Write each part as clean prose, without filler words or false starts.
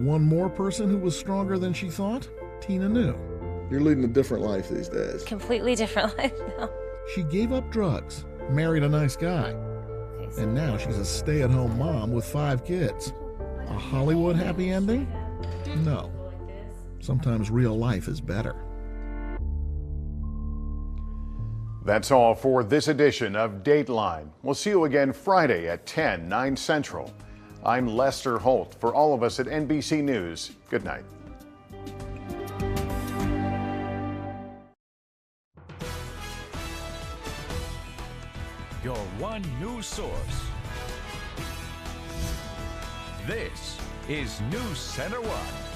One more person who was stronger than she thought? Tina knew. You're leading a different life these days. Completely different life now. She gave up drugs, married a nice guy, and now she's a stay-at-home mom with 5 kids. A Hollywood happy ending? No. Sometimes real life is better. That's all for this edition of Dateline. We'll see you again Friday at 10, 9 Central. I'm Lester Holt. For all of us at NBC News, good night. Your one news source. This is NewsCenter1.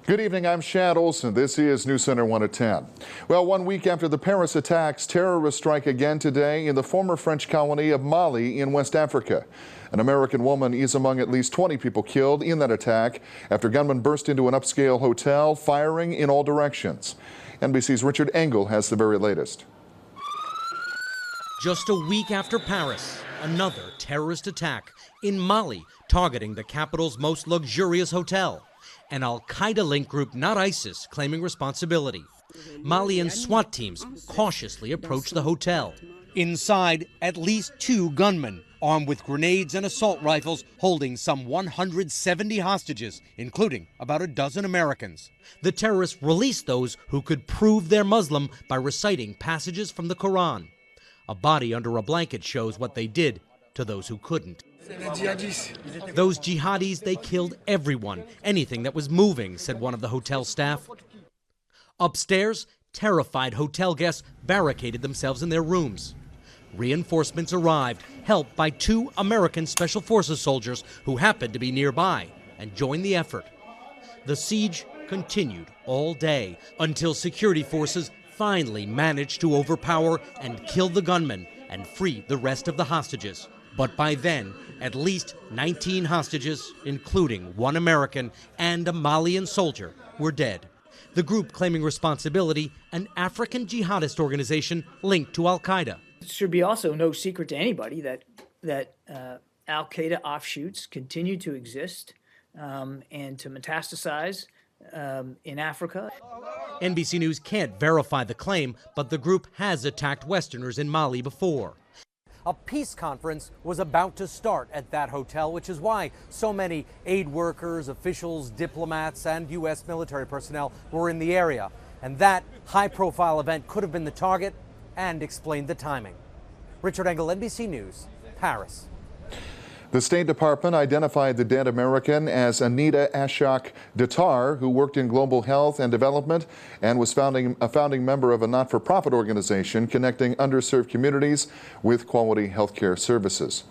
Good evening, I'm Shad Olson. This is NewsCenter1 at 10. Well, 1 week after the Paris attacks, terrorists strike again today in the former French colony of Mali in West Africa. An American woman is among at least 20 people killed in that attack after gunmen burst into an upscale hotel, firing in all directions. NBC's Richard Engel has the very latest. Just a week after Paris, another terrorist attack in Mali, targeting the capital's most luxurious hotel. An al-Qaeda-linked group, not ISIS, claiming responsibility. Malian SWAT teams cautiously approach the hotel. Inside, at least 2 gunmen, armed with grenades and assault rifles, holding some 170 hostages, including about a dozen Americans. The terrorists released those who could prove they're Muslim by reciting passages from the Quran. A body under a blanket shows what they did to those who couldn't. Those jihadis, they killed everyone, anything that was moving, said one of the hotel staff. Upstairs, terrified hotel guests barricaded themselves in their rooms. Reinforcements arrived, helped by 2 American Special Forces soldiers who happened to be nearby and joined the effort. The siege continued all day until security forces finally managed to overpower and kill the gunmen and free the rest of the hostages. But by then, at least 19 hostages, including 1 American and a Malian soldier, were dead. The group claiming responsibility, an African jihadist organization linked to al-Qaeda. It should be also no secret to anybody that al-Qaeda offshoots continue to exist and to metastasize in Africa. NBC News can't verify the claim, but the group has attacked Westerners in Mali before. A peace conference was about to start at that hotel, which is why so many aid workers, officials, diplomats, and U.S. military personnel were in the area. And that high-profile event could have been the target and explained the timing. Richard Engel, NBC News, Paris. The State Department identified the dead American as Anita Ashok Datar, who worked in global health and development and was a founding member of a not-for-profit organization connecting underserved communities with quality health care services.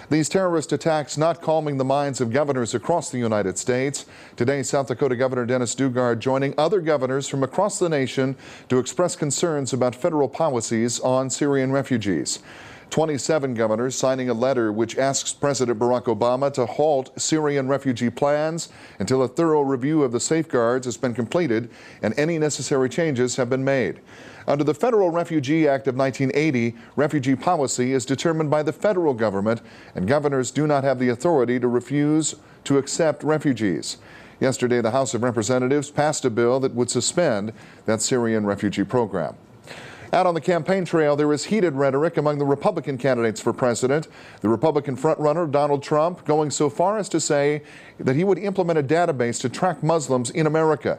These terrorist attacks not calming the minds of governors across the United States. Today, South Dakota Governor Dennis Daugaard joining other governors from across the nation to express concerns about federal policies on Syrian refugees. 27 governors signing a letter which asks President Barack Obama to halt Syrian refugee plans until a thorough review of the safeguards has been completed and any necessary changes have been made. Under the Federal Refugee Act of 1980, refugee policy is determined by the federal government, and governors do not have the authority to refuse to accept refugees. Yesterday, the House of Representatives passed a bill that would suspend that Syrian refugee program. Out on the campaign trail, there is heated rhetoric among the Republican candidates for president. The Republican frontrunner, Donald Trump, going so far as to say that he would implement a database to track Muslims in America.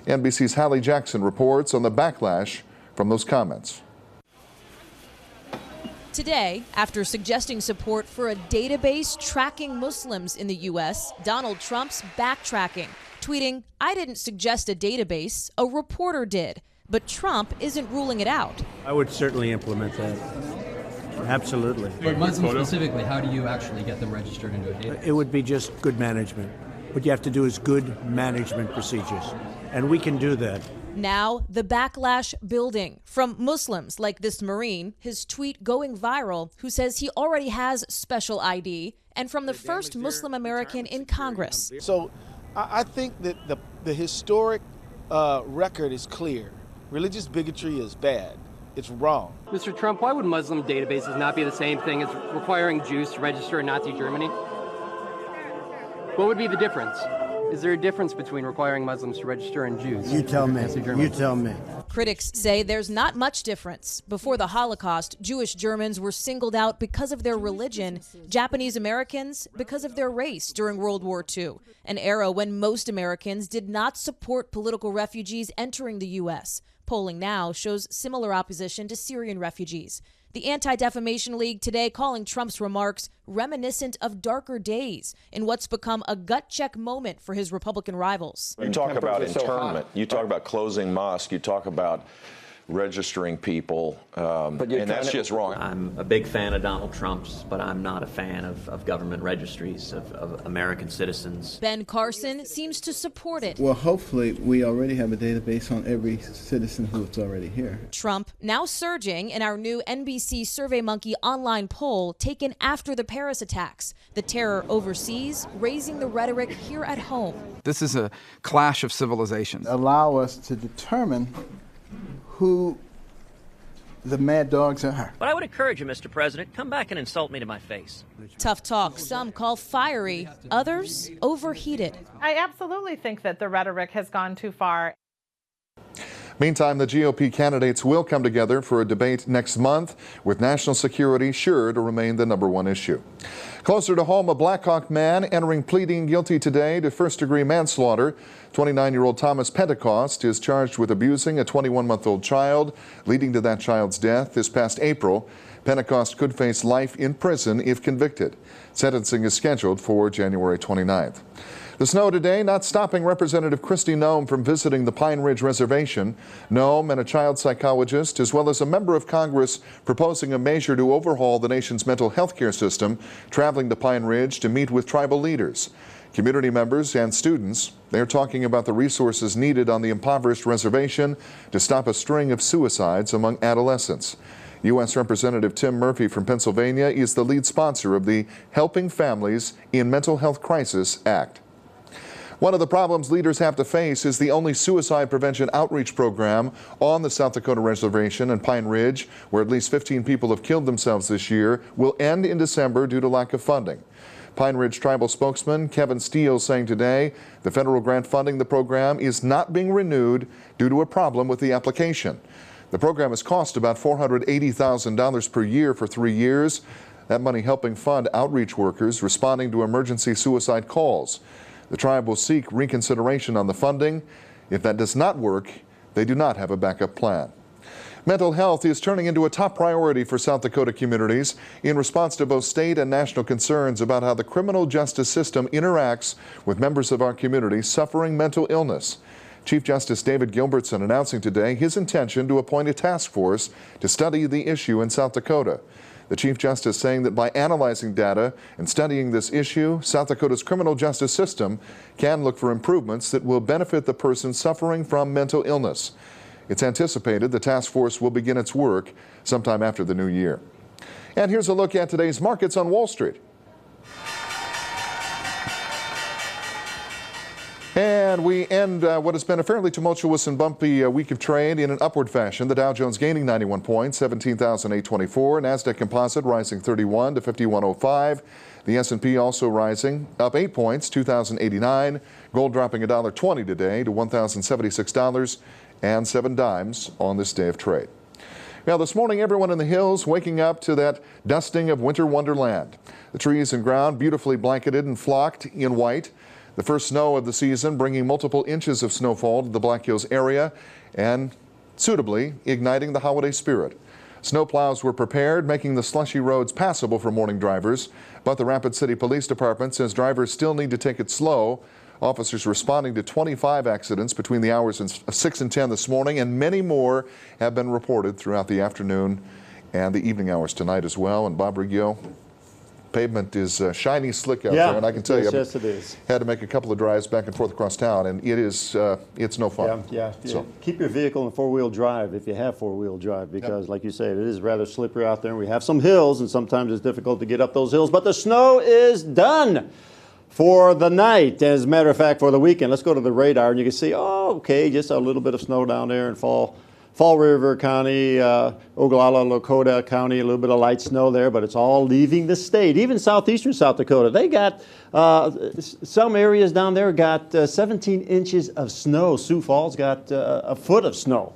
NBC's Hallie Jackson reports on the backlash from those comments. Today, after suggesting support for a database tracking Muslims in the U.S., Donald Trump's backtracking, tweeting, "I didn't suggest a database, a reporter did." But Trump isn't ruling it out. I would certainly implement that. Absolutely. For Muslims specifically, how do you actually get them registered into a database? It would be just good management. What you have to do is good management procedures. And we can do that. Now, the backlash building from Muslims like this Marine, his tweet going viral, who says he already has special ID, and from the first Muslim American in Congress. So I think that the historic record is clear. Religious bigotry is bad. It's wrong. Mr. Trump, why would Muslim databases not be the same thing as requiring Jews to register in Nazi Germany? What would be the difference? Is there a difference between requiring Muslims to register and Jews? You tell me. You tell me. Critics say there's not much difference. Before the Holocaust, Jewish Germans were singled out because of their religion, Japanese Americans because of their race during World War II, an era when most Americans did not support political refugees entering the U.S. Polling now shows similar opposition to Syrian refugees. The Anti-Defamation League today calling Trump's remarks reminiscent of darker days in what's become a gut-check moment for his Republican rivals. You talk about internment, you talk about closing mosques, you talk about registering people, and that's just wrong. I'm a big fan of Donald Trump's, but I'm not a fan of government registries of American citizens. Ben Carson seems to support it. Well, hopefully we already have a database on every citizen who's already here. Trump now surging in our new NBC SurveyMonkey online poll taken after the Paris attacks. The terror overseas, raising the rhetoric here at home. This is a clash of civilizations. Allow us to determine who the mad dogs are. But I would encourage you, Mr. President, come back and insult me to my face. Tough talk some call fiery, others overheated. I absolutely think that the rhetoric has gone too far. Meantime, the GOP candidates will come together for a debate next month, with national security sure to remain the #1 issue. Closer to home, a Black Hawk man pleading guilty today to first-degree manslaughter. 29-year-old Thomas Pentecost is charged with abusing a 21-month-old child, leading to that child's death this past April. Pentecost could face life in prison if convicted. Sentencing is scheduled for January 29th. The snow today not stopping Representative Kristi Noem from visiting the Pine Ridge Reservation. Noem and a child psychologist, as well as a member of Congress proposing a measure to overhaul the nation's mental health care system, traveling to Pine Ridge to meet with tribal leaders. Community members and students, they're talking about the resources needed on the impoverished reservation to stop a string of suicides among adolescents. U.S. Representative Tim Murphy from Pennsylvania is the lead sponsor of the Helping Families in Mental Health Crisis Act. One of the problems leaders have to face is the only suicide prevention outreach program on the South Dakota Reservation and Pine Ridge, where at least 15 people have killed themselves this year, will end in December due to lack of funding. Pine Ridge Tribal spokesman Kevin Steele saying today the federal grant funding the program is not being renewed due to a problem with the application. The program has cost about $480,000 per year for 3 years. That money helping fund outreach workers responding to emergency suicide calls. The tribe will seek reconsideration on the funding. If that does not work, they do not have a backup plan. Mental health is turning into a top priority for South Dakota communities in response to both state and national concerns about how the criminal justice system interacts with members of our community suffering mental illness. Chief Justice David Gilbertson announcing today his intention to appoint a task force to study the issue in South Dakota. The Chief Justice saying that by analyzing data and studying this issue, South Dakota's criminal justice system can look for improvements that will benefit the person suffering from mental illness. It's anticipated the task force will begin its work sometime after the new year. And here's a look at today's markets on Wall Street. And we end what has been a fairly tumultuous and bumpy week of trade in an upward fashion. The Dow Jones gaining 91 points, 17,824. NASDAQ Composite rising 31 to 5105. The S&P also rising, up 8 points, 2,089. Gold dropping $1.20 today to $1,076.07 on this day of trade. Now, this morning, everyone in the hills waking up to that dusting of winter wonderland. The trees and ground beautifully blanketed and flocked in white. The first snow of the season bringing multiple inches of snowfall to the Black Hills area and suitably igniting the holiday spirit. Snowplows were prepared, making the slushy roads passable for morning drivers, but the Rapid City Police Department says drivers still need to take it slow. Officers responding to 25 accidents between the hours of 6 and 10 this morning, and many more have been reported throughout the afternoon and the evening hours tonight as well. And Bob Riggio, pavement is shiny slick out there, and I can tell you, yes, it is. Had to make a couple of drives back and forth across town, and it is it's no fun. Yeah. So keep your vehicle in four-wheel drive if you have four-wheel drive, because like you say, it is rather slippery out there, and we have some hills, and sometimes it's difficult to get up those hills, but the snow is done for the night. As a matter of fact, for the weekend. Let's go to the radar, and you can see, oh, okay, just a little bit of snow down there and fall Fall River County, Oglala, Lakota County, a little bit of light snow there, but it's all leaving the state. Even southeastern South Dakota, they got, some areas down there got 17 inches of snow. Sioux Falls got a foot of snow.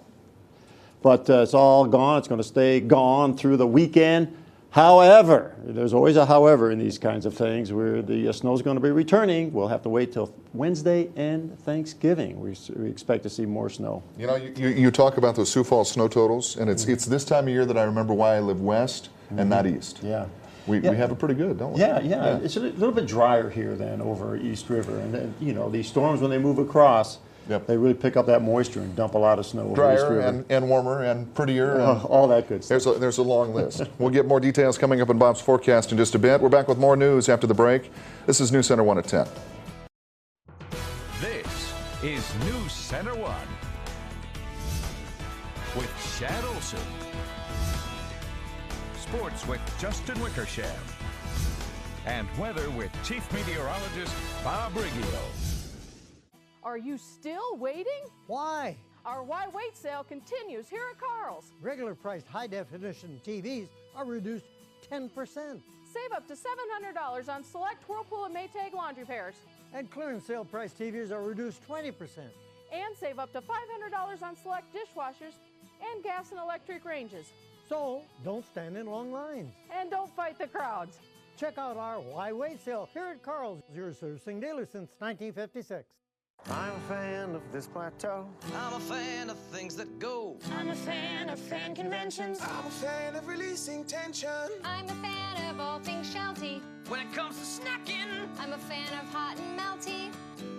But it's all gone. It's going to stay gone through the weekend. However, there's always a however in these kinds of things where the snow is going to be returning. We'll have to wait till Wednesday and Thanksgiving. We expect to see more snow. You know, you talk about those Sioux Falls snow totals, and it's this time of year that I remember why I live west and not east. Yeah. We have it pretty good, don't we? Yeah. It's a little bit drier here than over East River. And then, you know, these storms, when they move across, they really pick up that moisture and dump a lot of snow. Drier and warmer and prettier. And all that good stuff. There's a long list. We'll get more details coming up in Bob's forecast in just a bit. We're back with more news after the break. This is NewsCenter1 at 10. This is NewsCenter1 with Chad Olson. Sports with Justin Wickersham. And weather with Chief Meteorologist Bob Riggio. Are you still waiting? Why? Our Why Wait sale continues here at Carl's. Regular priced high-definition TVs are reduced 10%. Save up to $700 on select Whirlpool and Maytag laundry pairs. And clearance sale price TVs are reduced 20%. And save up to $500 on select dishwashers and gas and electric ranges. So, don't stand in long lines. And don't fight the crowds. Check out our Why Wait sale here at Carl's, your servicing dealer since 1956. I'm a fan of this plateau. I'm a fan of things that go. I'm a fan of fan conventions. I'm a fan of releasing tension. I'm a fan of all things shouty. When it comes to snacking, I'm a fan of hot and melty.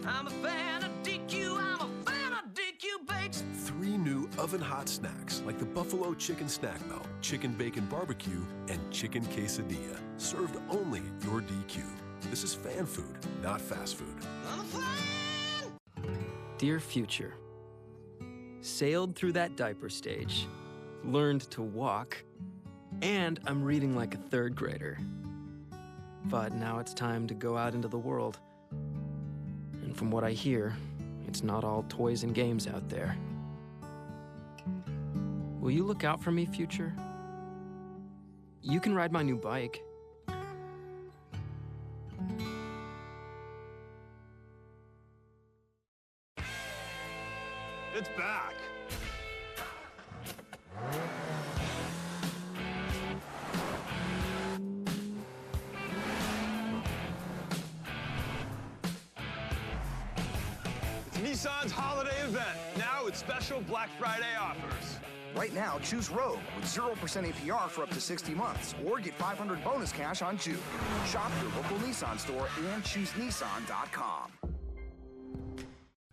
I'm a fan of DQ. I'm a fan of DQ bakes. 3 new oven-hot snacks like the Buffalo Chicken Snack Melt, Chicken Bacon Barbecue, and Chicken Quesadilla. Served only at your DQ. This is fan food, not fast food. I'm a fan. Dear future, sailed through that diaper stage, learned to walk, and I'm reading like a 3rd grader. But now it's time to go out into the world. And from what I hear, it's not all toys and games out there. Will you look out for me, future? You can ride my new bike. It's back. It's Nissan's holiday event. Now with special Black Friday offers. Right now, choose Rogue with 0% APR for up to 60 months, or get $500 bonus cash on Juke. Shop your local Nissan store and choose Nissan.com.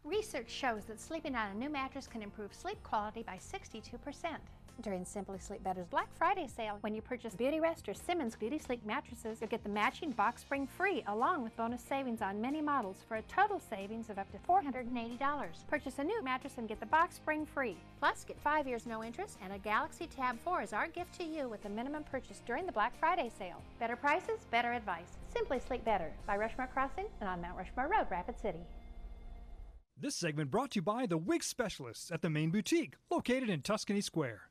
Research shows that sleeping on a new mattress can improve sleep quality by 62%. During Simply Sleep Better's Black Friday sale, when you purchase Beauty Rest or Simmons Beauty Sleep mattresses, you'll get the matching box spring free, along with bonus savings on many models for a total savings of up to $480. Purchase a new mattress and get the box spring free. Plus, get 5 years no interest and a Galaxy Tab 4 as our gift to you with the minimum purchase during the Black Friday sale. Better prices, better advice. Simply Sleep Better by Rushmore Crossing and on Mount Rushmore Road, Rapid City. This segment brought to you by the Wig Specialists at the Main Boutique, located in Tuscany Square.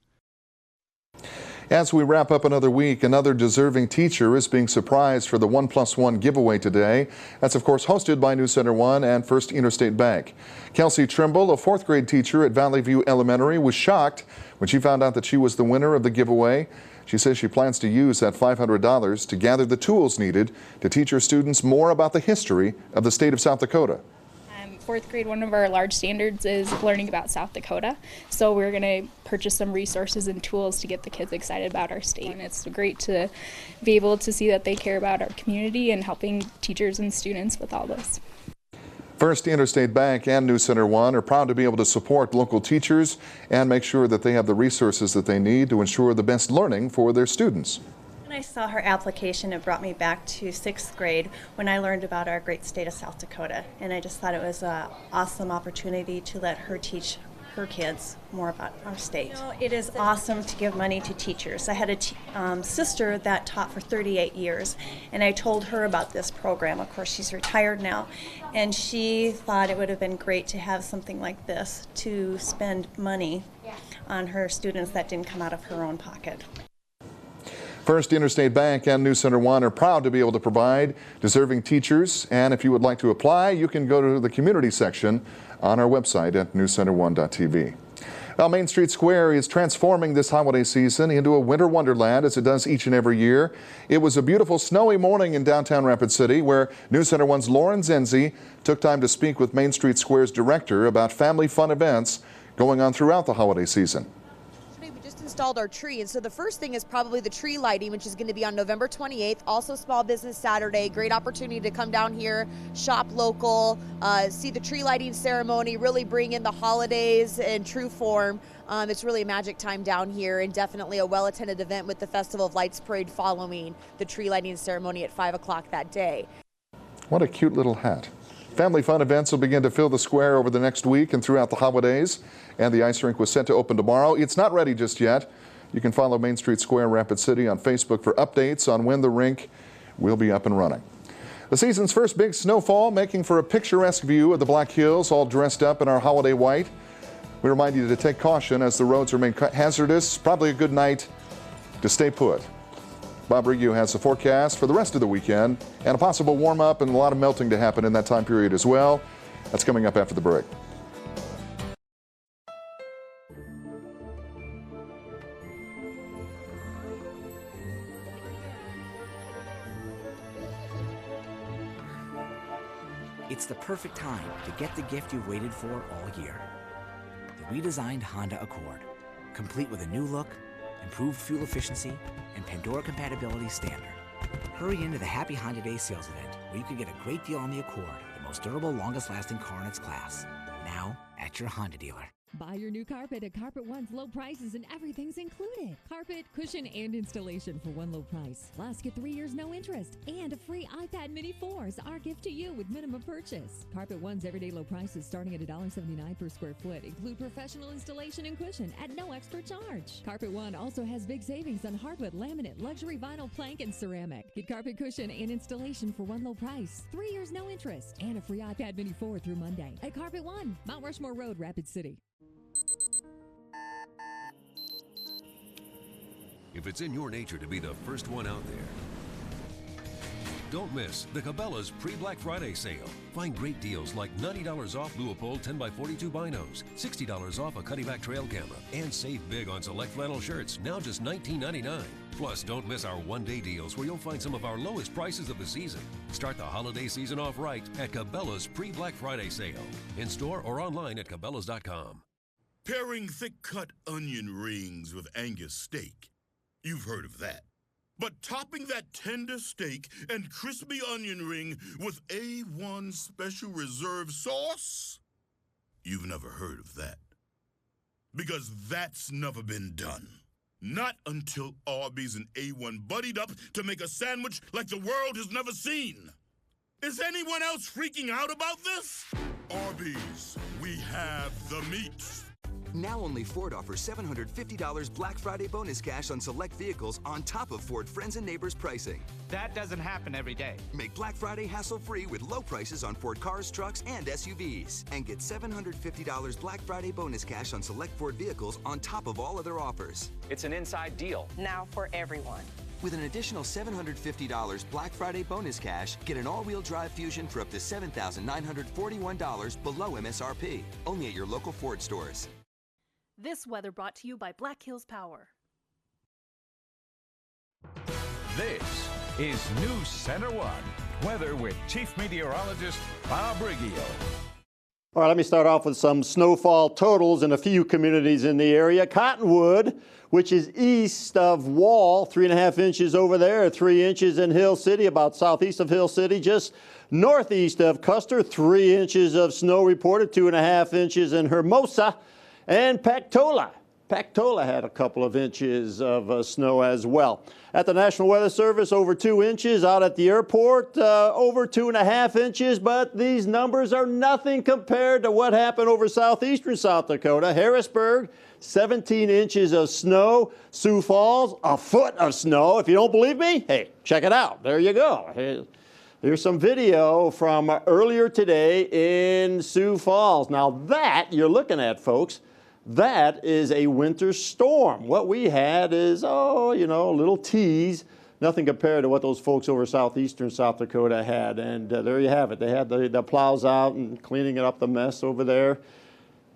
As we wrap up another week, another deserving teacher is being surprised for the 1+1 giveaway today. That's, of course, hosted by NewsCenter1 and First Interstate Bank. Kelsey Trimble, a 4th grade teacher at Valley View Elementary, was shocked when she found out that she was the winner of the giveaway. She says she plans to use that $500 to gather the tools needed to teach her students more about the history of the state of South Dakota. 4th grade, one of our large standards is learning about South Dakota. So we're going to purchase some resources and tools to get the kids excited about our state. And it's great to be able to see that they care about our community and helping teachers and students with all this. First Interstate Bank and NewsCenter1 are proud to be able to support local teachers and make sure that they have the resources that they need to ensure the best learning for their students. When I saw her application, it brought me back to 6th grade when I learned about our great state of South Dakota. And I just thought it was an awesome opportunity to let her teach her kids more about our state. You know, it is awesome to give money to teachers. I had a sister that taught for 38 years, and I told her about this program. Of course, she's retired now, and she thought it would have been great to have something like this to spend money on her students that didn't come out of her own pocket. First Interstate Bank and NewsCenter1 are proud to be able to provide deserving teachers, and if you would like to apply, you can go to the community section on our website at newscenter1.tv. Now, Main Street Square is transforming this holiday season into a winter wonderland, as it does each and every year. It was a beautiful snowy morning in downtown Rapid City where NewsCenter1's Lauren Zenzi took time to speak with Main Street Square's director about family fun events going on throughout the holiday season. Installed our tree, and so the first thing is probably the tree lighting, which is going to be on November 28th. Also Small Business Saturday. Great opportunity to come down here, shop local, see the tree lighting ceremony, really bring in the holidays in true form. It's really a magic time down here, and definitely a well-attended event with the Festival of Lights Parade following the tree lighting ceremony at 5 o'clock that day. What a cute little hat. Family fun events will begin to fill the square over the next week and throughout the holidays, and the ice rink was set to open tomorrow. It's not ready just yet. You can follow Main Street Square Rapid City on Facebook for updates on when the rink will be up and running. The season's first big snowfall making for a picturesque view of the Black Hills, all dressed up in our holiday white. We remind you to take caution as the roads remain hazardous. Probably a good night to stay put. Bob Riggio has the forecast for the rest of the weekend and a possible warm-up and a lot of melting to happen in that time period as well. That's coming up after the break. It's the perfect time to get the gift you've waited for all year. The redesigned Honda Accord, complete with a new look, improved fuel efficiency, and Pandora compatibility standard. Hurry into the Happy Honda Day sales event where you can get a great deal on the Accord, the most durable, longest-lasting car in its class. Now at your Honda dealer. Buy your new carpet at Carpet One's low prices and everything's included. Carpet, cushion, and installation for one low price. Plus, get 3 years no interest and a free iPad Mini 4 is our gift to you with minimum purchase. Carpet One's everyday low prices starting at $1.79 per square foot include professional installation and cushion at no extra charge. Carpet One also has big savings on hardwood, laminate, luxury vinyl, plank, and ceramic. Get carpet, cushion, and installation for one low price, 3 years no interest, and a free iPad Mini 4 through Monday at Carpet One, Mount Rushmore Road, Rapid City. If it's in your nature to be the first one out there, don't miss the Cabela's pre-Black Friday sale. Find great deals like $90 off Leupold 10x42 binos, $60 off a Cuddyback trail camera, and save big on select flannel shirts, now just $19.99. Plus, don't miss our one-day deals where you'll find some of our lowest prices of the season. Start the holiday season off right at Cabela's pre-Black Friday sale. In store or online at Cabela's.com. Pairing thick-cut onion rings with Angus steak. You've heard of that. But topping that tender steak and crispy onion ring with A1 Special Reserve sauce? You've never heard of that. Because that's never been done. Not until Arby's and A1 buddied up to make a sandwich like the world has never seen. Is anyone else freaking out about this? Arby's, we have the meats. Now only Ford offers $750 Black Friday bonus cash on select vehicles on top of Ford Friends and Neighbors pricing. That doesn't happen every day. Make Black Friday hassle-free with low prices on Ford cars, trucks, and SUVs. And get $750 Black Friday bonus cash on select Ford vehicles on top of all other offers. It's an inside deal. Now for everyone. With an additional $750 Black Friday bonus cash, get an all-wheel drive Fusion for up to $7,941 below MSRP. Only at your local Ford stores. This weather brought to you by Black Hills Power. This is NewsCenter1 weather with Chief Meteorologist Bob Riggio. All right, let me start off with some snowfall totals in a few communities in the area. Cottonwood, which is east of Wall, 3.5 inches over there, 3 inches in Hill City, about southeast of Hill City, just northeast of Custer, 3 inches of snow reported, 2.5 inches in Hermosa. And Pactola, Pactola had a couple of inches of snow as well. At the National Weather Service, over 2 inches. Out at the airport, over 2.5 inches. But these numbers are nothing compared to what happened over southeastern South Dakota. Harrisburg, 17 inches of snow. Sioux Falls, a foot of snow. If you don't believe me, hey, check it out. There you go. Here's some video from earlier today in Sioux Falls. Now that you're looking at, folks, that is a winter storm. What we had is, a little tease. Nothing compared to what those folks over southeastern South Dakota had. And there you have it. They had the plows out and cleaning up the mess over there.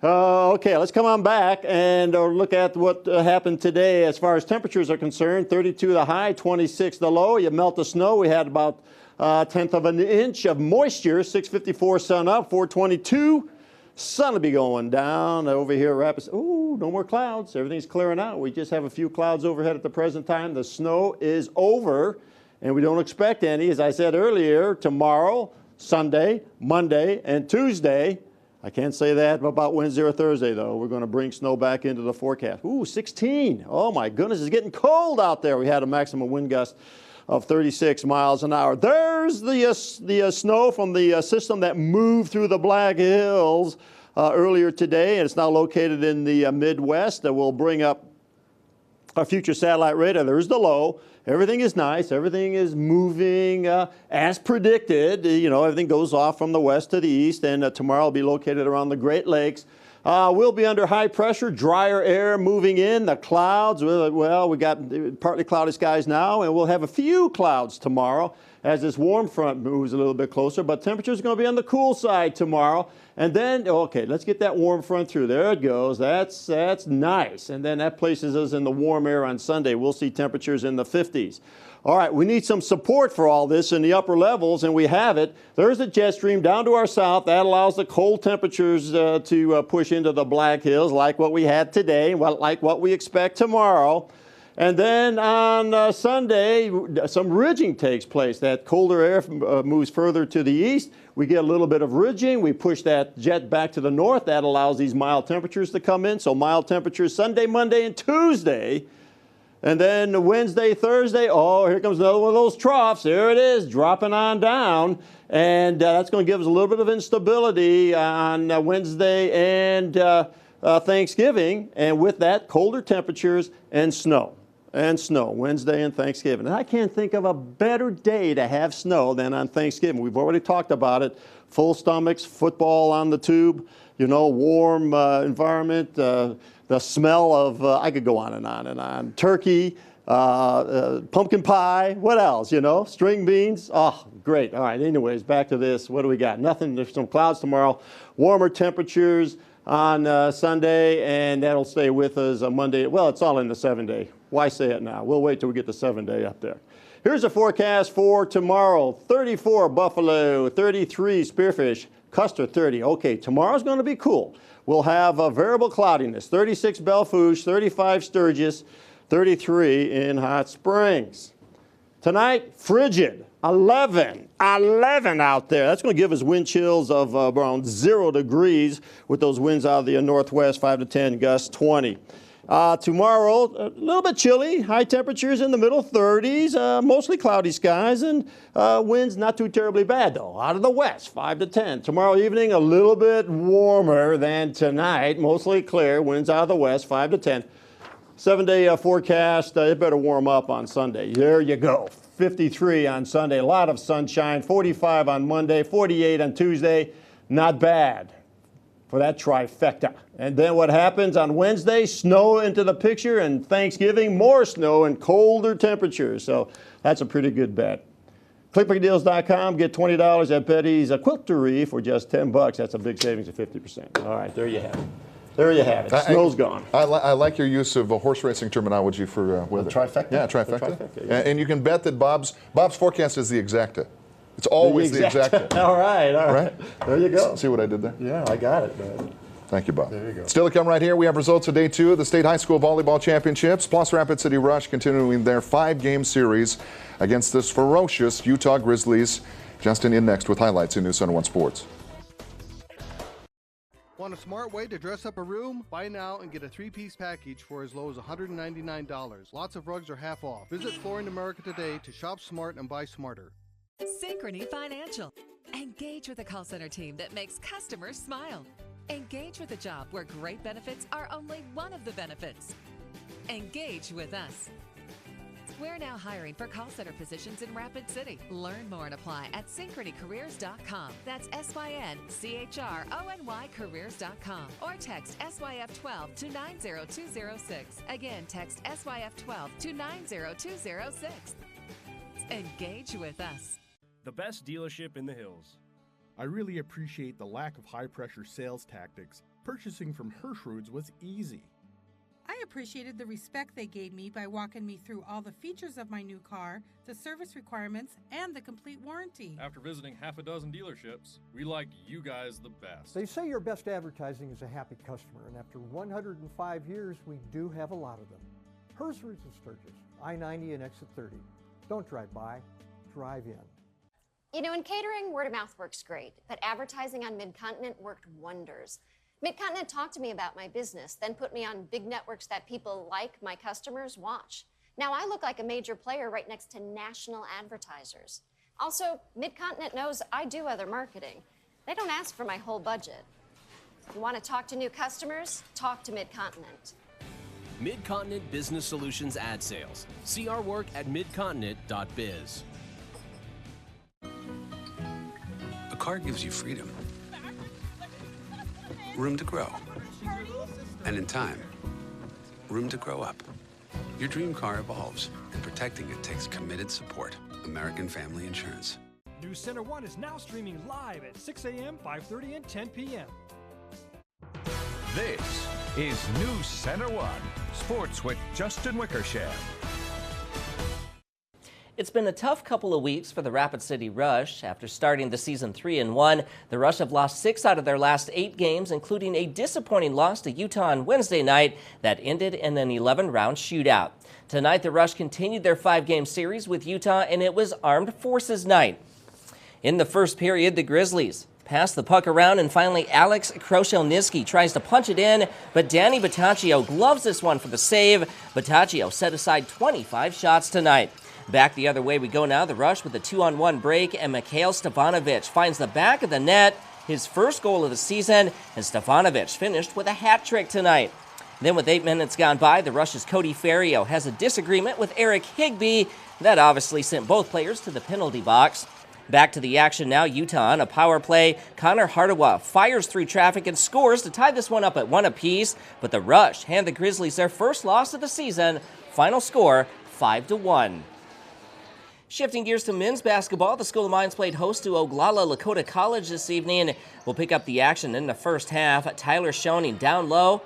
Okay, let's come on back and look at what happened today as far as temperatures are concerned. 32 the high, 26 the low. You melt the snow. We had about a tenth of an inch of moisture. 6:54 sun up, 4:22. Sun will be going down over here at Rapids. Ooh, no more clouds. Everything's clearing out. We just have a few clouds overhead at the present time. The snow is over, and we don't expect any. As I said earlier, tomorrow, Sunday, Monday, and Tuesday. I can't say that about Wednesday or Thursday, though. We're going to bring snow back into the forecast. Ooh, 16. Oh, my goodness, it's getting cold out there. We had a maximum wind gust of 36 miles an hour. There's the snow from the system that moved through the Black Hills earlier today, and it's now located in the Midwest. That will bring up our future satellite radar. There's the low. Everything is nice. Everything is moving as predicted. Everything goes off from the west to the east, and tomorrow will be located around the Great Lakes. We'll be under high pressure, drier air moving in. The clouds, well, we got partly cloudy skies now, and we'll have a few clouds tomorrow as this warm front moves a little bit closer. But temperatures are going to be on the cool side tomorrow. And then, okay, let's get that warm front through. There it goes. That's nice. And then that places us in the warm air on Sunday. We'll see temperatures in the 50s. All right, we need some support for all this in the upper levels, and we have it. There's a jet stream down to our south. That allows the cold temperatures to push into the Black Hills like what we had today, like what we expect tomorrow. And then on Sunday, some ridging takes place. That colder air moves further to the east. We get a little bit of ridging. We push that jet back to the north. That allows these mild temperatures to come in. So mild temperatures Sunday, Monday, and Tuesday. And then Wednesday, Thursday, oh, here comes another one of those troughs. There it is, dropping on down. And that's going to give us a little bit of instability on Wednesday and Thanksgiving. And with that, colder temperatures and snow. Wednesday and Thanksgiving. And I can't think of a better day to have snow than on Thanksgiving. We've already talked about it. Full stomachs, football on the tube, warm environment, the smell of, I could go on and on and on. Turkey, pumpkin pie, what else, string beans. Oh, great. All right, anyways, back to this. What do we got? Nothing. There's some clouds tomorrow. Warmer temperatures on Sunday, and that'll stay with us on Monday. Well, it's all in the 7-day. Why say it now? We'll wait till we get the 7-day up there. Here's a forecast for tomorrow. 34 Buffalo, 33 Spearfish, Custer 30. Okay, tomorrow's going to be cool. We'll have a variable cloudiness. 36 Belle Fourche, 35 Sturgis, 33 in Hot Springs. Tonight, frigid. 11 out there. That's going to give us wind chills of around 0 degrees with those winds out of the northwest, 5 to 10, gusts 20. Tomorrow, a little bit chilly, high temperatures in the middle 30s, mostly cloudy skies, and winds not too terribly bad, though. Out of the west, 5 to 10. Tomorrow evening, a little bit warmer than tonight, mostly clear, winds out of the west, 5 to 10. 7-day forecast, it better warm up on Sunday. There you go. 53 on Sunday, a lot of sunshine, 45 on Monday, 48 on Tuesday. Not bad for that trifecta. And then what happens on Wednesday? Snow into the picture, and Thanksgiving, more snow and colder temperatures. So that's a pretty good bet. ClickBigDeals.com, get $20 at Betty's Quiltery for just $10. That's a big savings of 50%. All right, there you have it. There you have it. Snow's gone. I like your use of horse racing terminology for weather. The trifecta? Yeah, trifecta. Trifecta, yeah. And you can bet that Bob's forecast is the exacta. It's always the exacta. All right. There you go. See what I did there? Yeah, I got it, man. Thank you, Bob. There you go. Still to come right here, we have results of Day 2 of the State High School Volleyball Championships, plus Rapid City Rush continuing their 5-game series against this ferocious Utah Grizzlies. Justin in next with highlights in NewsCenter1 Sports. Want a smart way to dress up a room? Buy now and get a 3-piece package for as low as $199. Lots of rugs are half off. Visit Flooring America today to shop smart and buy smarter. Synchrony Financial. Engage with a call center team that makes customers smile. Engage with a job where great benefits are only one of the benefits. Engage with us. We're now hiring for call center positions in Rapid City. Learn more and apply at synchronycareers.com. That's SYNCHRONY careers.com. Or text SYF12 to 90206. Again, text SYF12 to 90206. Engage with us. The best dealership in the hills. I really appreciate the lack of high-pressure sales tactics. Purchasing from Hirschroods was easy. I appreciated the respect they gave me by walking me through all the features of my new car, the service requirements, and the complete warranty. After visiting half a dozen dealerships, we like you guys the best. They say your best advertising is a happy customer, and after 105 years, we do have a lot of them. Hirschroods in Sturgis, I-90 and exit 30. Don't drive by, drive in. You know, in catering, word of mouth works great, but advertising on Mid-Continent worked wonders. Mid-Continent talked to me about my business, then put me on big networks that people like my customers watch. Now I look like a major player right next to national advertisers. Also, Mid-Continent knows I do other marketing. They don't ask for my whole budget. You want to talk to new customers? Talk to Mid-Continent. Mid-Continent Business Solutions Ad Sales. See our work at midcontinent.biz. A car gives you freedom, room to grow, and in time, room to grow up. Your dream car evolves, and protecting it takes committed support. American Family Insurance. NewsCenter1 is now streaming live at 6 a.m., 5:30, and 10 p.m. This is NewsCenter1 Sports with Justin Wickersham. It's been a tough couple of weeks for the Rapid City Rush. After starting the season 3-1, the Rush have lost 6 out of their last 8 games, including a disappointing loss to Utah on Wednesday night that ended in an 11-round shootout. Tonight, the Rush continued their 5-game series with Utah, and it was Armed Forces night. In the first period, the Grizzlies passed the puck around, and finally Alex Kroshelnitsky tries to punch it in, but Danny Bataccio gloves this one for the save. Bataccio set aside 25 shots tonight. Back the other way we go now, the Rush with a 2-on-1 break, and Mikhail Stefanovic finds the back of the net, his first goal of the season, and Stefanovic finished with a hat trick tonight. Then with 8 minutes gone by, the Rush's Cody Ferrio has a disagreement with Eric Higbee. That obviously sent both players to the penalty box. Back to the action now, Utah on a power play. Connor Hardawa fires through traffic and scores to tie this one up at 1 apiece, but the Rush hand the Grizzlies their first loss of the season. Final score, 5-1. Shifting gears to men's basketball, the School of Mines played host to Oglala Lakota College this evening. We'll pick up the action in the first half. Tyler Schoening down low,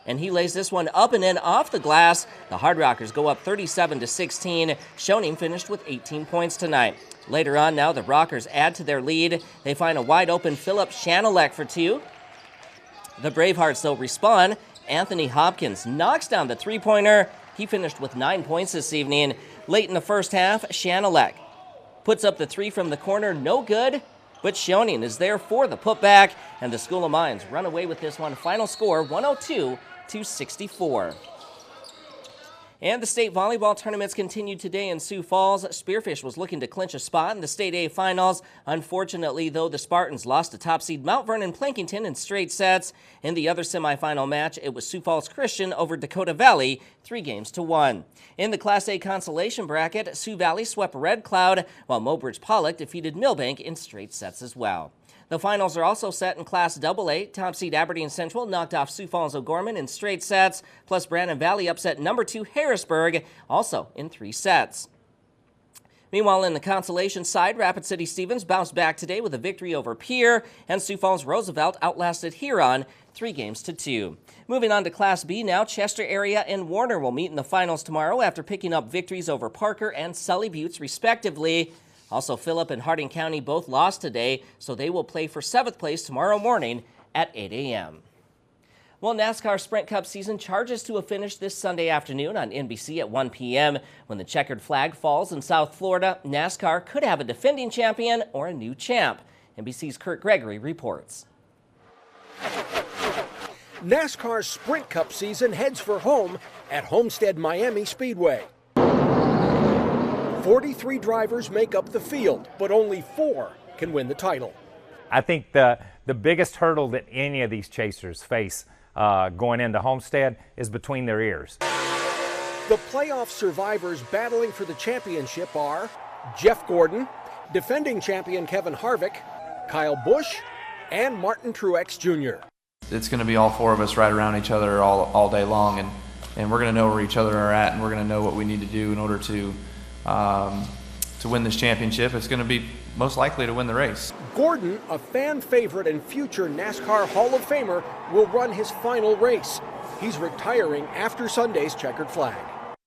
and he lays this one up and in off the glass. The Hard Rockers go up 37-16. Schoening finished with 18 points tonight. Later on now, the Rockers add to their lead. They find a wide-open Philip Shanelek for 2. The Bravehearts, though, respond. Anthony Hopkins knocks down the three-pointer. He finished with 9 points this evening. Late in the first half, Shanelek puts up the 3 from the corner, no good, but Schoening is there for the putback, and the School of Mines run away with this one. Final score, 102-64. And the state volleyball tournaments continued today in Sioux Falls. Spearfish was looking to clinch a spot in the State A finals. Unfortunately, though, the Spartans lost to top seed Mount Vernon Plankington in straight sets. In the other semifinal match, it was Sioux Falls Christian over Dakota Valley, 3-1. In the Class A consolation bracket, Sioux Valley swept Red Cloud, while Mobridge Pollock defeated Millbank in straight sets as well. The finals are also set in Class AA. Top seed Aberdeen Central knocked off Sioux Falls O'Gorman in straight sets, plus Brandon Valley upset number 2 Harrisburg, also in 3 sets. Meanwhile, in the consolation side, Rapid City Stevens bounced back today with a victory over Pierre, and Sioux Falls Roosevelt outlasted Huron 3-2. Moving on to Class B now, Chester area and Warner will meet in the finals tomorrow after picking up victories over Parker and Sully Buttes, respectively. Also, Phillip and Harding County both lost today, so they will play for 7th place tomorrow morning at 8 a.m. Well, NASCAR Sprint Cup season charges to a finish this Sunday afternoon on NBC at 1 p.m. When the checkered flag falls in South Florida, NASCAR could have a defending champion or a new champ. NBC's Kurt Gregory reports. NASCAR's Sprint Cup season heads for home at Homestead Miami Speedway. 43 drivers make up the field, but only 4 can win the title. I think the biggest hurdle that any of these chasers face going into Homestead is between their ears. The playoff survivors battling for the championship are Jeff Gordon, defending champion Kevin Harvick, Kyle Busch, and Martin Truex Jr. It's going to be all 4 of us right around each other all day long, and we're going to know where each other are at, and we're going to know what we need to do in order to win this championship. It's going to be most likely to win the race. Gordon, a fan favorite and future NASCAR Hall of Famer, will run his final race. He's retiring after Sunday's checkered flag.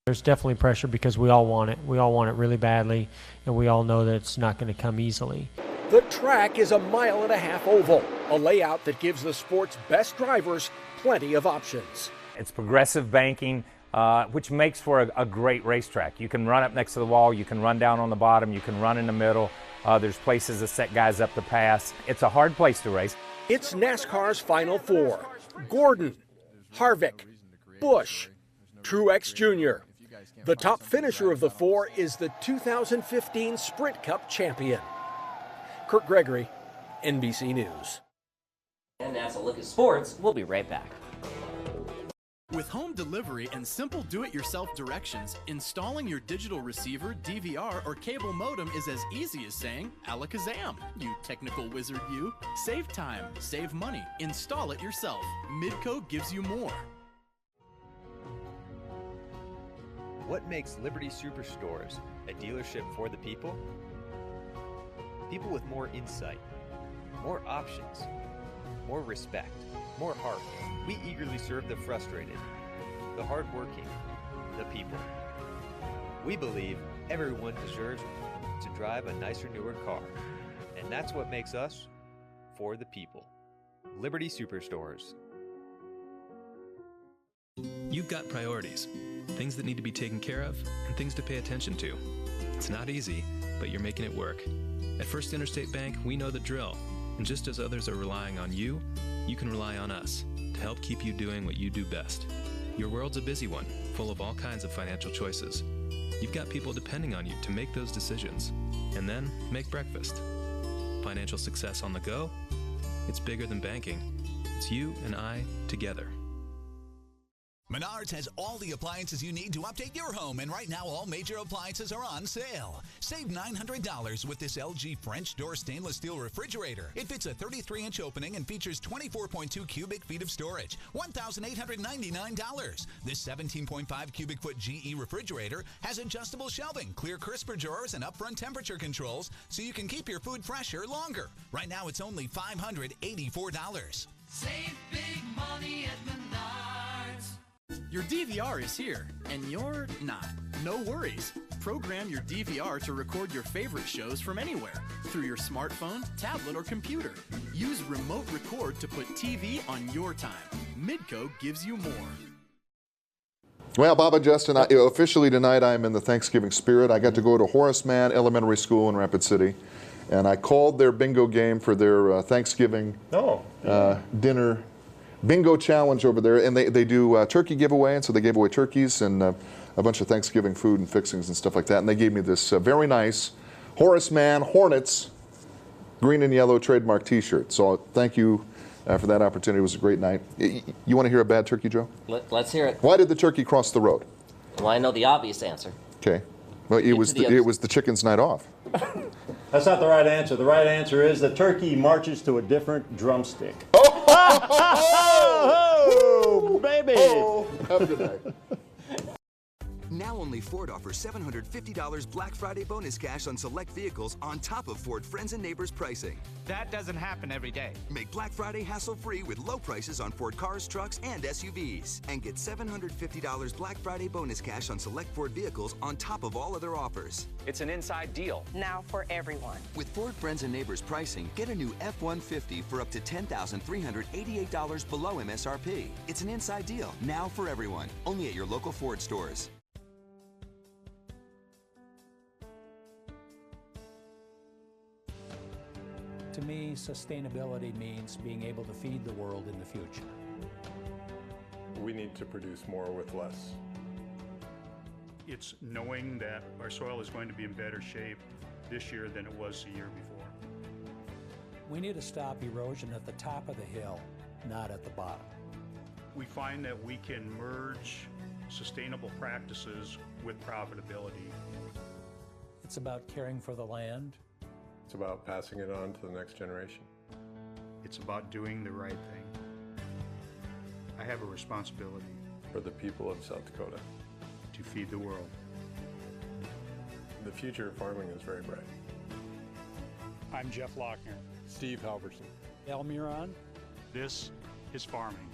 There's definitely pressure because we all want it. We all want it really badly, and we all know that it's not going to come easily. The track is a 1.5 mile oval, a layout that gives the sport's best drivers plenty of options. It's progressive banking, which makes for a great racetrack. You can run up next to the wall, you can run down on the bottom, you can run in the middle. There's places to set guys up to pass. It's a hard place to race. It's NASCAR's Final 4. Gordon, Harvick, Busch, Truex Jr. The top finisher of the 4 is the 2015 Sprint Cup champion. Kurt Gregory, NBC News. And that's a look at sports. We'll be right back. With home delivery and simple do-it-yourself directions, installing your digital receiver, DVR, or cable modem is as easy as saying, alakazam, you technical wizard you. Save time, save money, install it yourself. Midco gives you more. What makes Liberty Superstores a dealership for the people? People with more insight, more options, more respect, more heart. We eagerly serve the frustrated, the hardworking, the people. We believe everyone deserves to drive a nicer, newer car, and that's what makes us for the people. Liberty Superstores. You've got priorities, things that need to be taken care of, and things to pay attention to. It's not easy, but you're making it work. At First Interstate Bank, we know the drill, and just as others are relying on you, you can rely on us to help keep you doing what you do best. Your world's a busy one, full of all kinds of financial choices. You've got people depending on you to make those decisions, and then make breakfast. Financial success on the go? It's bigger than banking. It's you and I together. Menards has all the appliances you need to update your home, and right now all major appliances are on sale. Save $900 with this LG French door stainless steel refrigerator. It fits a 33-inch opening and features 24.2 cubic feet of storage, $1,899. This 17.5 cubic foot GE refrigerator has adjustable shelving, clear crisper drawers, and upfront temperature controls so you can keep your food fresher longer. Right now it's only $584. Save big money at Menards. Your DVR is here, and you're not. No worries. Program your DVR to record your favorite shows from anywhere through your smartphone, tablet, or computer. Use Remote Record to put TV on your time. Midco gives you more. Well, Bob and Justin, officially tonight I'm in the Thanksgiving spirit. I got to go to Horace Mann Elementary School in Rapid City, and I called their bingo game for their Thanksgiving dinner bingo challenge over there, and they do turkey giveaway, and so they gave away turkeys and a bunch of Thanksgiving food and fixings and stuff like that, and they gave me this very nice Horace Mann Hornets green and yellow trademark t-shirt. So thank you for that opportunity. It was a great night. You want to hear a bad turkey, Joe? Let's hear it. Why did the turkey cross the road? Well, I know the obvious answer. Okay. Well, it was the chicken's night off. That's not the right answer. The right answer is the turkey marches to a different drumstick. Oh, baby! Oh, have a good night. Now only Ford offers $750 Black Friday bonus cash on select vehicles on top of Ford Friends and Neighbors pricing. That doesn't happen every day. Make Black Friday hassle-free with low prices on Ford cars, trucks, and SUVs. And get $750 Black Friday bonus cash on select Ford vehicles on top of all other offers. It's an inside deal. Now for everyone. With Ford Friends and Neighbors pricing, get a new F-150 for up to $10,388 below MSRP. It's an inside deal, now for everyone. Only at your local Ford stores. To me, sustainability means being able to feed the world in the future. we need to produce more with less. It's knowing that our soil is going to be in better shape this year than it was the year before. We need to stop erosion at the top of the hill, not at the bottom. We find that we can merge sustainable practices with profitability. It's about caring for the land. It's about passing it on to the next generation. It's about doing the right thing. I have a responsibility for the people of South Dakota to feed the world. The future of farming is very bright. I'm Jeff Lochner. Steve Halverson. Al Miron. This is farming.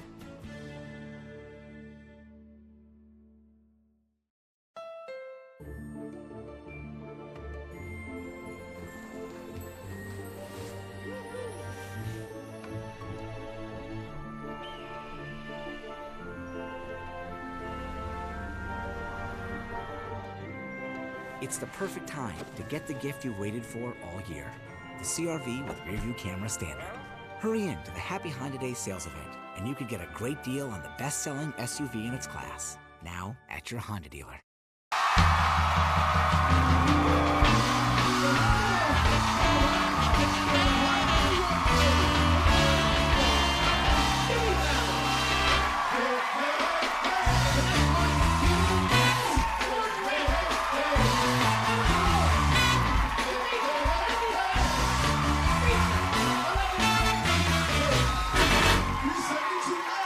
It's the perfect time to get the gift you've waited for all year, the CR-V with rear-view camera standard. Hurry in to the Happy Honda Day sales event, and you could get a great deal on the best-selling SUV in its class, now at your Honda dealer.